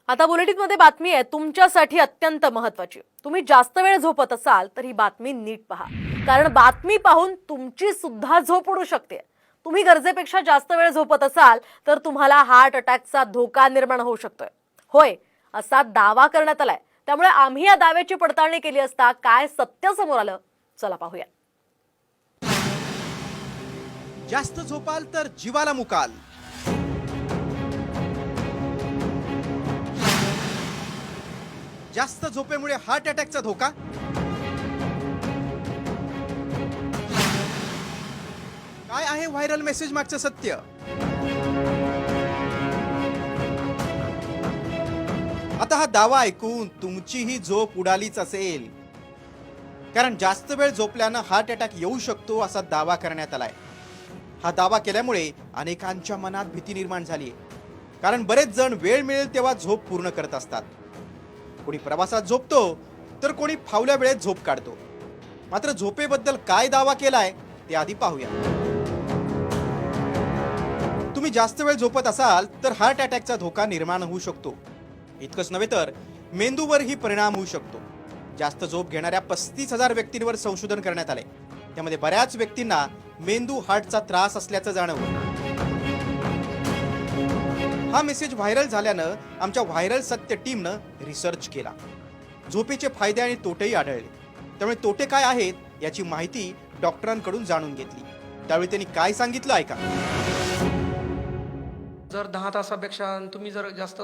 आता बुलेटिनमध्ये बातमी आहे तुमच्यासाठी अत्यंत महत्त्वाची। तुम्ही जास्त वेळ झोपत असाल तर ही बातमी नीट पहा, कारण बातमी पाहून तुमची सुद्धा झोप उडू शकते। तुम्ही गरजेपेक्षा जास्त वेळ झोपत असाल तर तुम्हाला हार्ट अटॅकचा धोका निर्माण होऊ शकतोय। होय, असा दावा करण्यात आलाय। त्यामुळे आम्ही या दाव्याची पडताळणी केली असता काय सत्य समोर आलं, चला पाहूया। जास्त झोपाल तर जीवाला मुकाल। जास्त झोपेमुळे हार्ट अटॅकचा धोका। काय आहे व्हायरल मेसेज मागचं सत्य? आता हा दावा ऐकून तुमचीही झोप उडालीच असेल, कारण जास्त वेळ झोपल्यानं हार्ट अटॅक येऊ शकतो असा दावा करण्यात आलाय। हा दावा केल्यामुळे अनेकांच्या मनात भीती निर्माण झाली आहे, कारण बरेच जण वेळ मिळेल तेव्हा झोप पूर्ण करत असतात। कोणी प्रवासात झोपतो तर कोणी फावल्या वेळेत झोप काढतो। मात्र झोपेबद्दल काय दावा केलाय ते आधी पाहूया। तुम्ही जास्त वेळ झोपत असाल तर हार्ट अटॅकचा धोका निर्माण होऊ शकतो। इतकंच नव्हे तर मेंदूवरही परिणाम होऊ शकतो। जास्त झोप घेणाऱ्या 35,000 व्यक्तींवर संशोधन करण्यात आले। त्यामध्ये बऱ्याच व्यक्तींना मेंदू हार्टचा त्रास असल्याचं जाणवलं। हा मेसेज व्हायरल झाल्यानं आमच्या व्हायरल सत्य टीमनं रिसर्च केला। झोपेचे फायदे आणि तोटेही आढळले। त्यामुळे तोटे काय आहेत याची माहिती डॉक्टरांकडून जाणून घेतली। त्यावेळी त्यांनी काय सांगितलं ऐका। जर 10 तासापेक्षा तुम्ही जर जास्त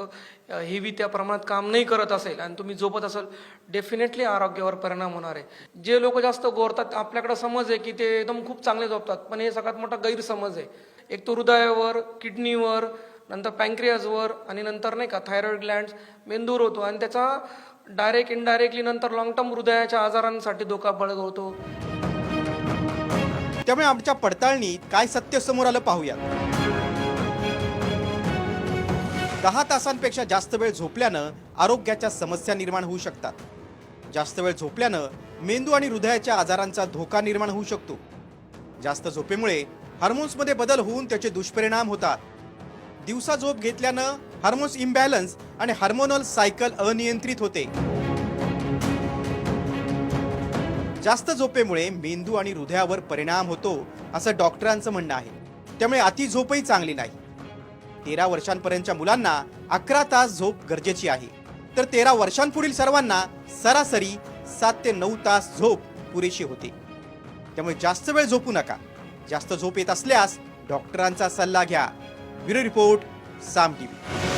हेवी त्या प्रमाणात काम नाही करत असेल आणि तुम्ही झोपत असाल, डेफिनेटली आरोग्यावर परिणाम होणार आहे। जे लोक जास्त गोरतात, आपल्याकडे समज आहे की ते एकदम खूप चांगले झोपतात, पण हे सगळ्यात मोठा गैरसमज आहे। एक तो हृदयावर, किडनीवर, नंतर पँक्रियाजवर आणि नंतर नाही का थायरॉइड ग्लँड्स, मेंदूवर होतो आणि त्याचा डायरेक्ट इनडायरेक्टली नंतर लॉंग टर्म हृदयाच्या आजारांसाठी धोका बळगवतो। त्यामुळे आमच्या पडताळणीत काय सत्य समोर आलं पाहूया। 10 तासांपेक्षा जास्त वेळ झोपल्यानं आरोग्याच्या समस्या निर्माण होऊ शकतात। जास्त वेळ झोपल्यानं मेंदू आणि हृदयाच्या आजारांचा धोका निर्माण होऊ शकतो। जास्त झोपेमुळे हार्मोन्समध्ये बदल होऊन त्याचे दुष्परिणाम होतात। दिवसा झोप घेतल्यानं हार्मोन्स इम्बॅलन्स आणि हार्मोनल सायकल अनियंत्रित होते। जास्त झोपेमुळे मेंदू आणि हृदयावर परिणाम होतो असं डॉक्टरांचं म्हणणं आहे। त्यामुळे अति झोपही चांगली नाही। 13 वर्षांपर्यंतच्या मुलांना 11 तास झोप गरजेची आहे, तर 13 वर्षांपुढील सर्वांना सरासरी 7 ते 9 तास झोप पुरेशी होते। त्यामुळे जास्त वेळ झोपू नका। जास्त झोप येत असल्यास डॉक्टरांचा सल्ला घ्या। ब्युरो रिपोर्ट, साम टीव्ही।